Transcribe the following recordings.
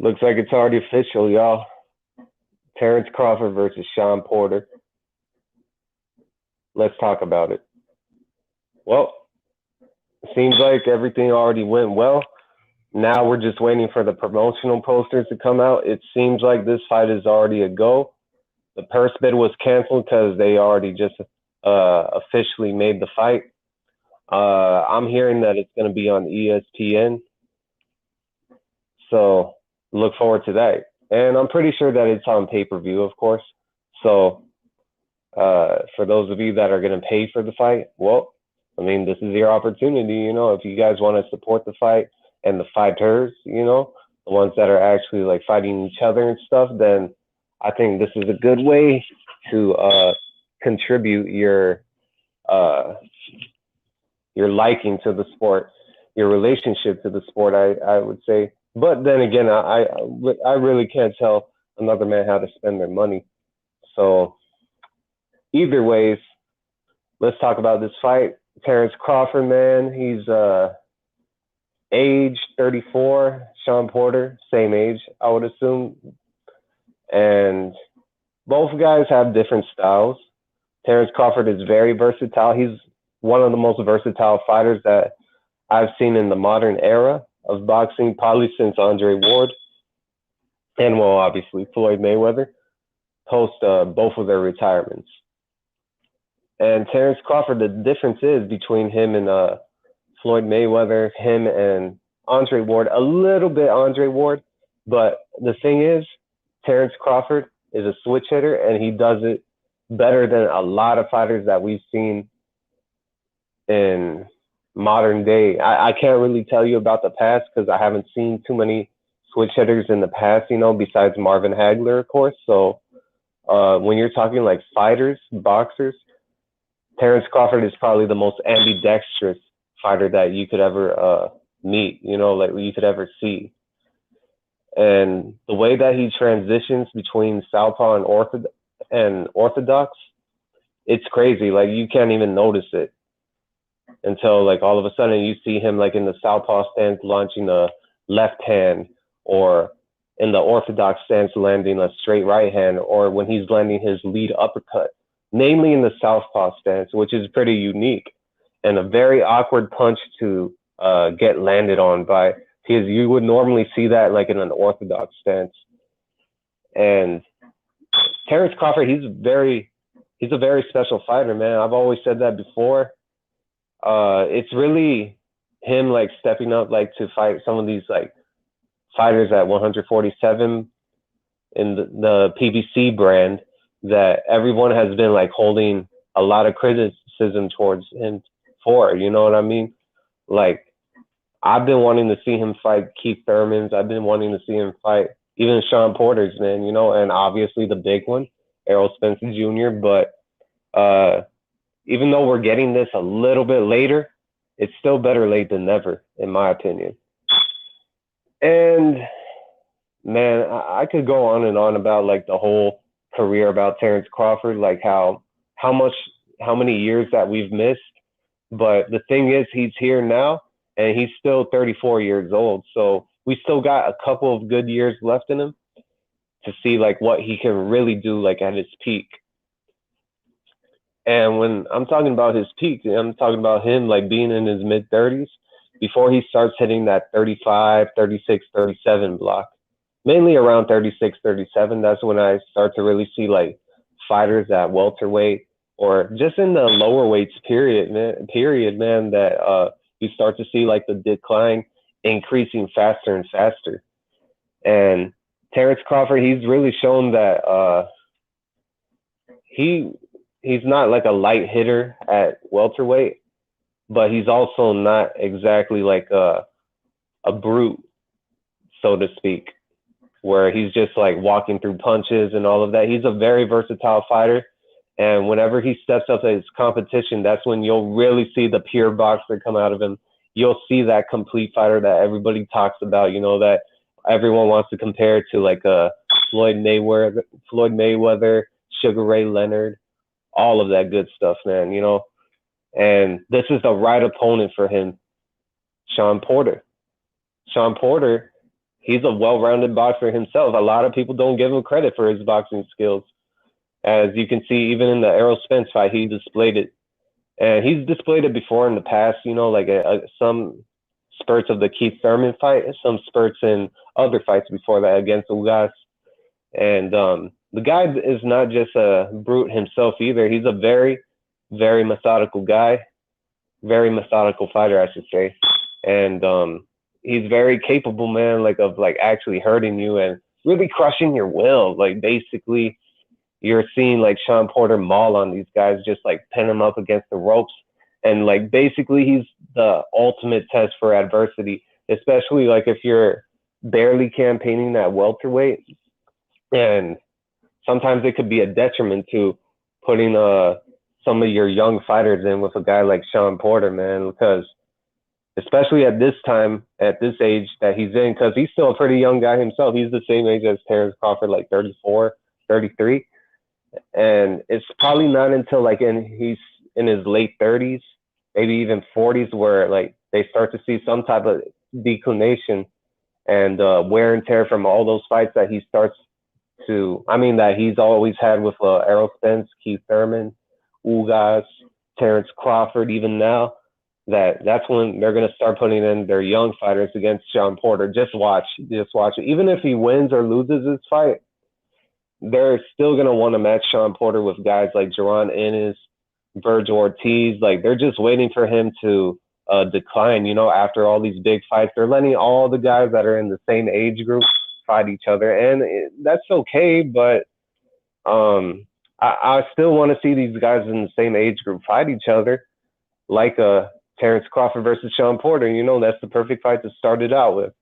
Looks like it's already official, y'all. Terence Crawford versus Shawn Porter. Let's talk about it. Well, it seems like everything already went well. Now we're just waiting for the promotional posters to come out. It seems like this fight is already a go. The purse bid was canceled because they already just officially made the fight. I'm hearing that it's going to be on ESPN. So look forward to that. And I'm pretty sure that it's on pay-per-view, of course. So for those of you that are going to pay for the fight, well, I mean, this is your opportunity. You know, if you guys want to support the fight and the fighters, you know, the ones that are actually like fighting each other and stuff, then I think this is a good way to contribute your liking to the sport, your relationship to the sport, I would say. But then again, I really can't tell another man how to spend their money. So either ways, let's talk about this fight. Terence Crawford, man, he's age 34. Shawn Porter, same age, I would assume. And both guys have different styles. Terence Crawford is very versatile. He's one of the most versatile fighters that I've seen in the modern era of boxing, probably since Andre Ward and, well, obviously Floyd Mayweather post both of their retirements. And Terence Crawford, the difference is between him and Floyd Mayweather, him and Andre Ward, a little bit Andre Ward, but the thing is, Terence Crawford is a switch hitter, and he does it better than a lot of fighters that we've seen in modern day. I can't really tell you about the past because I haven't seen too many switch hitters in the past, you know, besides Marvin Hagler, of course. So when you're talking like fighters, boxers, Terence Crawford is probably the most ambidextrous fighter that you could ever meet, you know, like you could ever see. And the way that he transitions between southpaw and orthodox, it's crazy. Like you can't even notice it until like all of a sudden you see him like in the southpaw stance launching a left hand, or in the orthodox stance landing a straight right hand, or when he's landing his lead uppercut, mainly in the southpaw stance, which is pretty unique and a very awkward punch to get landed on by, because you would normally see that like in an orthodox stance. And Terence Crawford, he's a very special fighter, man. I've always said that before. It's really him like stepping up like to fight some of these like fighters at 147 in the PBC brand that everyone has been like holding a lot of criticism towards him for, you know what I mean? Like, I've been wanting to see him fight Keith Thurman's. I've been wanting to see him fight even Shawn Porter's, man, you know, and obviously the big one, Errol Spence Jr. But even though we're getting this a little bit later, it's still better late than never, in my opinion. And, man, I could go on and on about, like, the whole career about Terence Crawford, like how many years that we've missed. But the thing is, he's here now, and he's still 34 years old. So we still got a couple of good years left in him to see like what he can really do like at his peak. And when I'm talking about his peak, I'm talking about him like being in his mid 30s before he starts hitting that 35, 36, 37 block. Mainly around 36, 37. That's when I start to really see like fighters at welterweight or just in the lower weights period, man, that you start to see like the decline increasing faster and faster. And Terence Crawford, he's really shown that he's not like a light hitter at welterweight, but he's also not exactly like a brute, so to speak, where he's just like walking through punches and all of that. He's a very versatile fighter. And whenever he steps up to his competition, that's when you'll really see the pure boxer come out of him. You'll see that complete fighter that everybody talks about, you know, that everyone wants to compare to like a Floyd Mayweather, Sugar Ray Leonard, all of that good stuff, man, you know. And this is the right opponent for him, Shawn Porter. Shawn Porter, he's a well-rounded boxer himself. A lot of people don't give him credit for his boxing skills. As you can see, even in the Errol Spence fight, he displayed it. And he's displayed it before in the past, you know, like some spurts of the Keith Thurman fight, some spurts in other fights before that against Ugas. And the guy is not just a brute himself either. He's a very, very methodical guy, very methodical fighter, I should say. And he's very capable, man, like of like actually hurting you and really crushing your will. Like basically, you're seeing like Shawn Porter maul on these guys, just like pin them up against the ropes. And like basically he's the ultimate test for adversity, especially like if you're barely campaigning at welterweight. And sometimes it could be a detriment to putting some of your young fighters in with a guy like Shawn Porter, man, because especially at this time, at this age that he's in, because he's still a pretty young guy himself. He's the same age as Terence Crawford, like 34, 33. And it's probably not until like he's in his late 30s, maybe even 40s, where like they start to see some type of declination and wear and tear from all those fights that he starts to, that he's always had with Errol Spence, Keith Thurman, Ugas, Terence Crawford, even now. That's when they're going to start putting in their young fighters against Shawn Porter. Just watch it. Even if he wins or loses his fight, they're still going to want to match Shawn Porter with guys like Jaron Ennis, Vergil Ortiz. Like, they're just waiting for him to decline, you know, after all these big fights. They're letting all the guys that are in the same age group fight each other. And that's okay, but I still want to see these guys in the same age group fight each other, like Terence Crawford versus Shawn Porter. You know, that's the perfect fight to start it out with.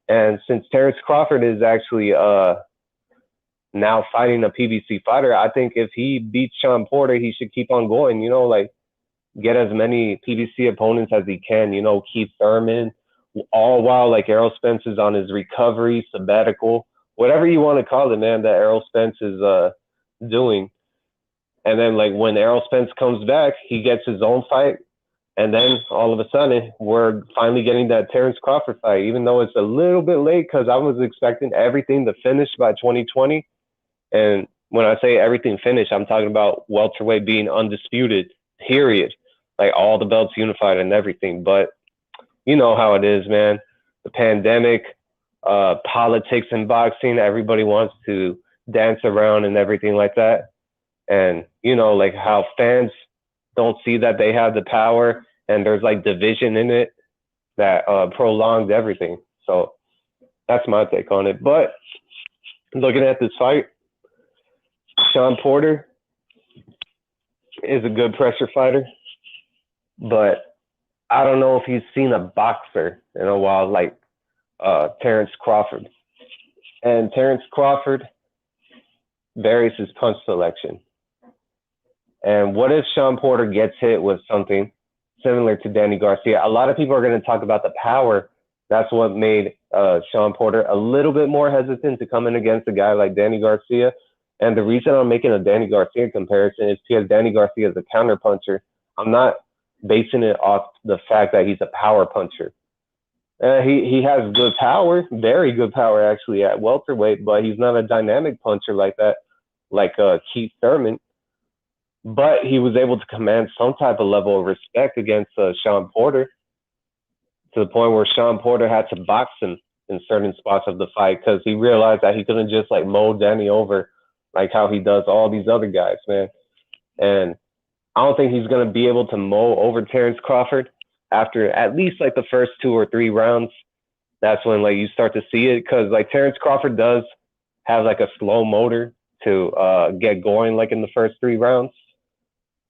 And since Terence Crawford is actually now fighting a PBC fighter, I think if he beats Shawn Porter, he should keep on going, you know, like get as many PBC opponents as he can, you know, Keith Thurman, all while like Errol Spence is on his recovery, sabbatical, whatever you want to call it, man, that Errol Spence is doing. And then like when Errol Spence comes back, he gets his own fight. And then all of a sudden, we're finally getting that Terence Crawford fight, even though it's a little bit late because I was expecting everything to finish by 2020. And when I say everything finished, I'm talking about welterweight being undisputed, period. Like all the belts unified and everything. But you know how it is, man. The pandemic, politics in boxing, everybody wants to dance around and everything like that. And, you know, like how fans don't see that they have the power and there's like division in it that prolongs everything. So that's my take on it. But looking at this fight, Shawn Porter is a good pressure fighter, but I don't know if he's seen a boxer in a while like Terence Crawford. And Terence Crawford varies his punch selection. And what if Shawn Porter gets hit with something similar to Danny Garcia? A lot of people are going to talk about the power. That's what made Shawn Porter a little bit more hesitant to come in against a guy like Danny Garcia. And the reason I'm making a Danny Garcia comparison is because Danny Garcia is a counter puncher. I'm not basing it off the fact that he's a power puncher. He has good power, very good power actually at welterweight, but he's not a dynamic puncher like that, like Keith Thurman. But he was able to command some type of level of respect against Shawn Porter, to the point where Shawn Porter had to box him in certain spots of the fight because he realized that he couldn't just like mow Danny over like how he does all these other guys, man. And I don't think he's going to be able to mow over Terence Crawford after at least like the first 2 or 3 rounds. That's when like you start to see it, because like Terence Crawford does have like a slow motor to get going like in the first 3 rounds.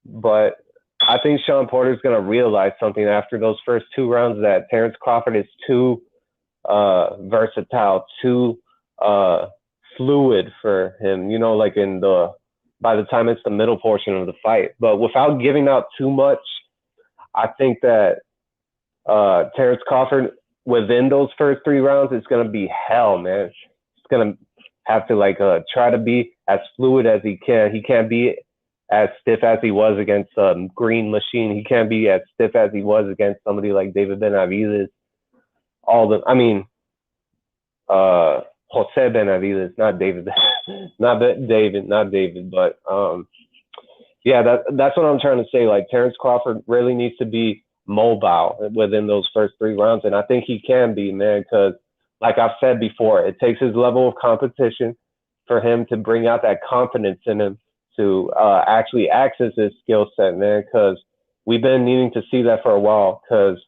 But I think Shawn Porter is going to realize something after those first 2 rounds, that Terence Crawford is too versatile, too fluid for him, you know, like by the time it's the middle portion of the fight. But without giving out too much, I think that Terence Crawford, within those first 3 rounds, it's going to be hell, man. It's going to have to like try to be as fluid as he can. He can't be as stiff as he was against Green Machine. He can't be as stiff as he was against somebody like David Benavidez. Jose Benavides, not David, not David, but yeah, that's what I'm trying to say. Like Terence Crawford really needs to be mobile within those first 3 rounds, and I think he can be, man, because like I've said before, it takes his level of competition for him to bring out that confidence in him to actually access his skill set, man. Because we've been needing to see that for a while. Because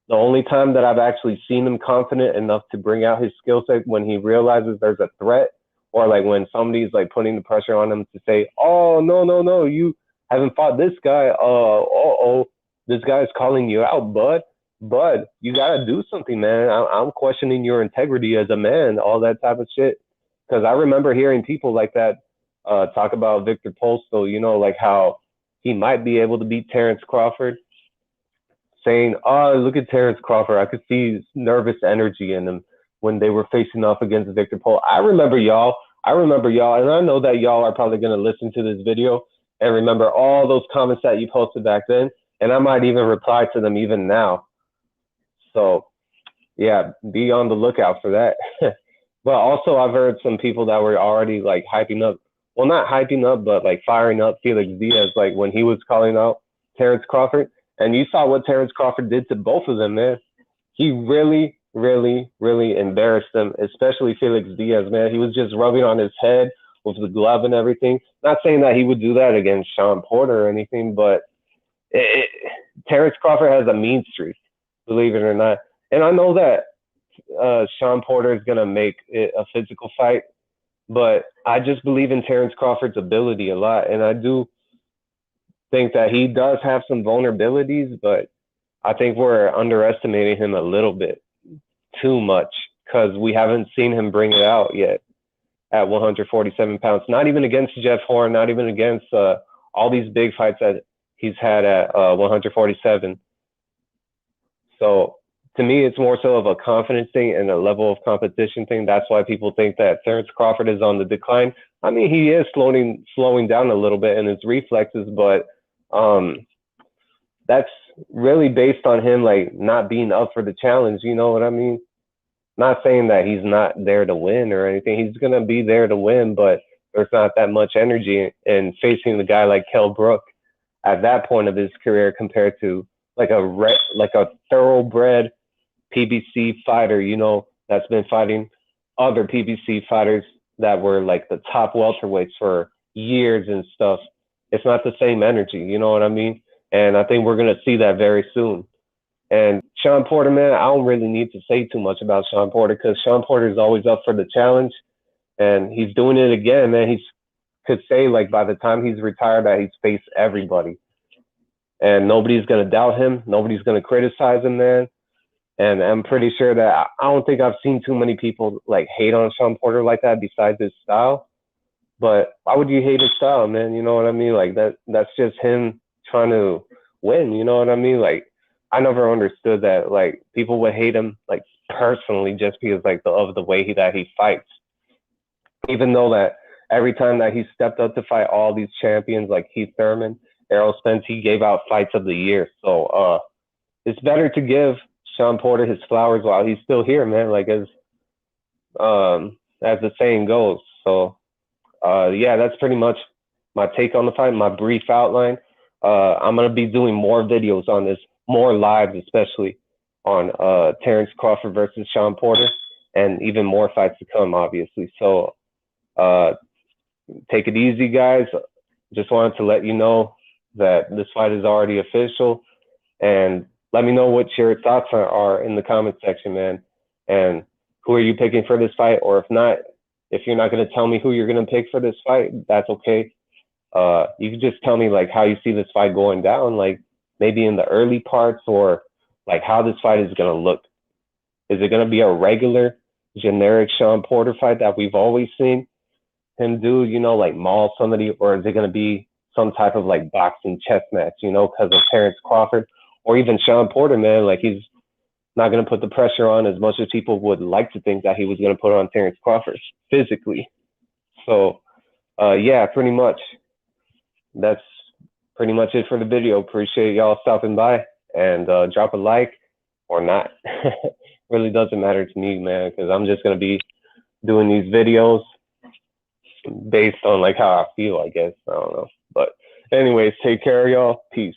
the only time that I've actually seen him confident enough to bring out his skill set when he realizes there's a threat, or like when somebody's like putting the pressure on him to say, "Oh no, you haven't fought this guy. This guy's calling you out, bud. But you gotta do something, man. I'm questioning your integrity as a man, all that type of shit." Because I remember hearing people like that talk about Victor Postol, you know, like how he might be able to beat Terence Crawford, saying, "Oh, look at Terence Crawford. I could see nervous energy in him when they were facing off against Victor Postol." I remember y'all, and I know that y'all are probably gonna listen to this video and remember all those comments that you posted back then, and I might even reply to them even now. So, yeah, be on the lookout for that. But also, I've heard some people that were already like hyping up, well, not hyping up, but like firing up Felix Diaz, like when he was calling out Terence Crawford. And you saw what Terence Crawford did to both of them, man. He really, really, really embarrassed them, especially Felix Diaz, man. He was just rubbing on his head with the glove and everything. Not saying that he would do that against Shawn Porter or anything, but Terence Crawford has a mean streak, believe it or not. And I know that Shawn Porter is going to make it a physical fight, but I just believe in Terence Crawford's ability a lot. And I do think that he does have some vulnerabilities, but I think we're underestimating him a little bit too much because we haven't seen him bring it out yet at 147 pounds. Not even against Jeff Horn, not even against all these big fights that he's had at 147. So to me, it's more so of a confidence thing and a level of competition thing. That's why people think that Terence Crawford is on the decline. I mean, he is slowing down a little bit in his reflexes, but that's really based on him like not being up for the challenge. You know what I mean? Not saying that he's not there to win or anything. He's gonna be there to win, but there's not that much energy in facing the guy like Kell Brook at that point of his career compared to like a thoroughbred PBC fighter, you know, that's been fighting other PBC fighters that were like the top welterweights for years and stuff. It's not the same energy, you know what I mean? And I think we're going to see that very soon. And Shawn Porter, man, I don't really need to say too much about Shawn Porter because Shawn Porter is always up for the challenge. And he's doing it again, man. He could say, like, by the time he's retired, that he's faced everybody. And nobody's going to doubt him. Nobody's going to criticize him, man. And I'm pretty sure that I don't think I've seen too many people, like, hate on Shawn Porter like that besides his style. But why would you hate his style, man? You know what I mean? Like, that's just him trying to win, you know what I mean? Like, I never understood that, like, people would hate him, like, personally just because, like, of the way that he fights. Even though that every time that he stepped up to fight all these champions like Keith Thurman, Errol Spence, he gave out fights of the year. So it's better to give Shawn Porter his flowers while he's still here, man, like as the saying goes. So, yeah, that's pretty much my take on the fight, my brief outline. I'm going to be doing more videos on this, more lives, especially on Terence Crawford versus Shawn Porter, and even more fights to come, obviously. So take it easy, guys. Just wanted to let you know that this fight is already official, and let me know what your thoughts are in the comment section, man. And who are you picking for this fight? Or if not, if you're not going to tell me who you're going to pick for this fight, that's okay. You can just tell me like how you see this fight going down, like maybe in the early parts, or like how this fight is going to look. Is it going to be a regular, generic Shawn Porter fight that we've always seen him do, you know, like maul somebody, or is it going to be some type of like boxing chess match, you know, because of Terence Crawford? Or even Shawn Porter, man, like he's not going to put the pressure on as much as people would like to think that he was going to put on Terence Crawford physically. So, yeah, pretty much. That's pretty much it for the video. Appreciate y'all stopping by, and drop a like or not. really doesn't matter to me, man, because I'm just gonna be doing these videos based on like how I feel, I guess. I don't know. But anyways, take care, y'all. Peace.